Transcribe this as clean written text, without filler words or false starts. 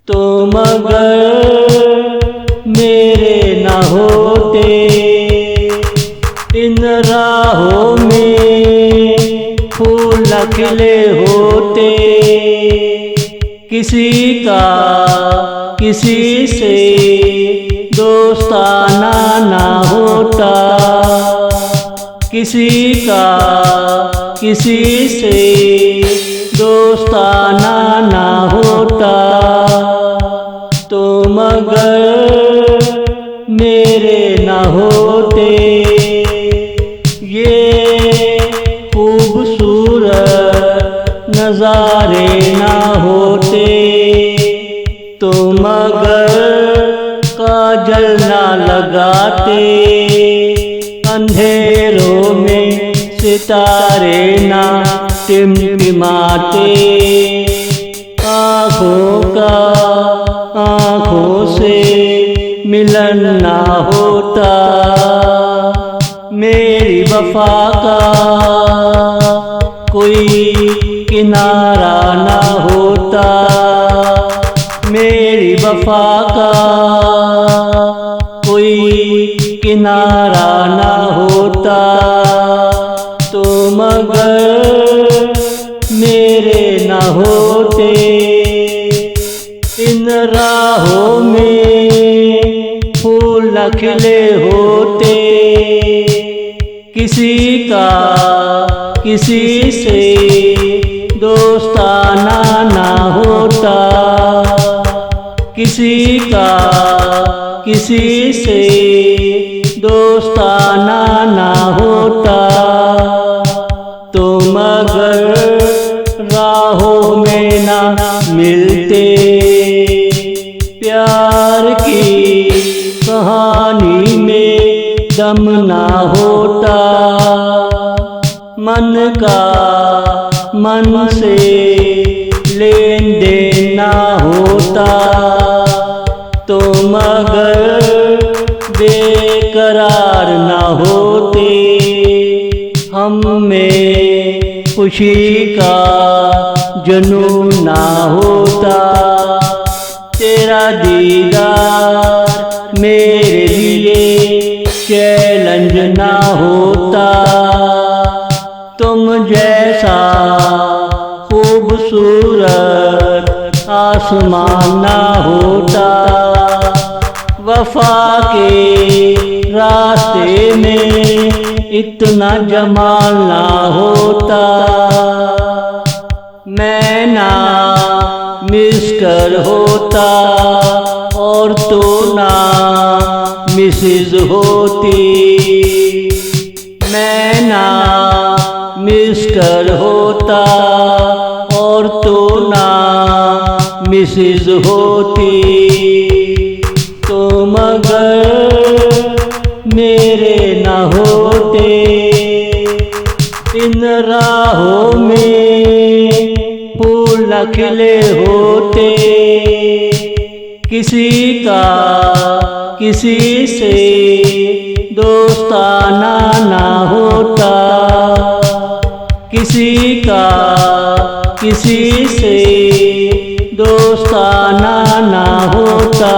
तुम अगर मेरे न होते, इन राहों में फूल न खिले होते, किसी का किसी से दोस्ताना ना होता, किसी का किसी से दोस्ताना ना होता। तुम अगर मेरे न होते, ये खूबसूरत नज़ारे ना होते, तुम अगर काजल ना लगाते, अंधेरों में सितारे ना टिमटिमाते, आँखों का आँखों से मिलन ना होता, मेरी वफा का कोई किनारा ना होता, मेरी वफा का कोई किनारा ना होता। तुम अगर मेरे न होते, इन राहों में फूल न खिले होते, किसी का किसी से दोस्ताना ना होता, किसी का किसी से दोस्ताना ना होता। तुम अगर राहों में ना मिलते, प्यार की कहानी में दम ना होता, मन का मन से लेन देन ना होता, तुम अगर बेकरार ना होते, हम में खुशी का जुनून ना होता, तेरा दीदार मेरे लिए चैलेंज ना होता, तुम जैसा खूबसूरत आसमान ना होता, वफा के रास्ते में इतना जमाल ना होता, मैं ना मिस्टर होता और तो ना मिसेज होती, मैं ना मिस्टर होता और तो ना मिसेज होती। तुम अगर मेरे न होते, इन राहों में फूल न खिले होते, किसी का किसी से दोस्ताना ना होता, किसी का किसी से दोस्ताना ना होता।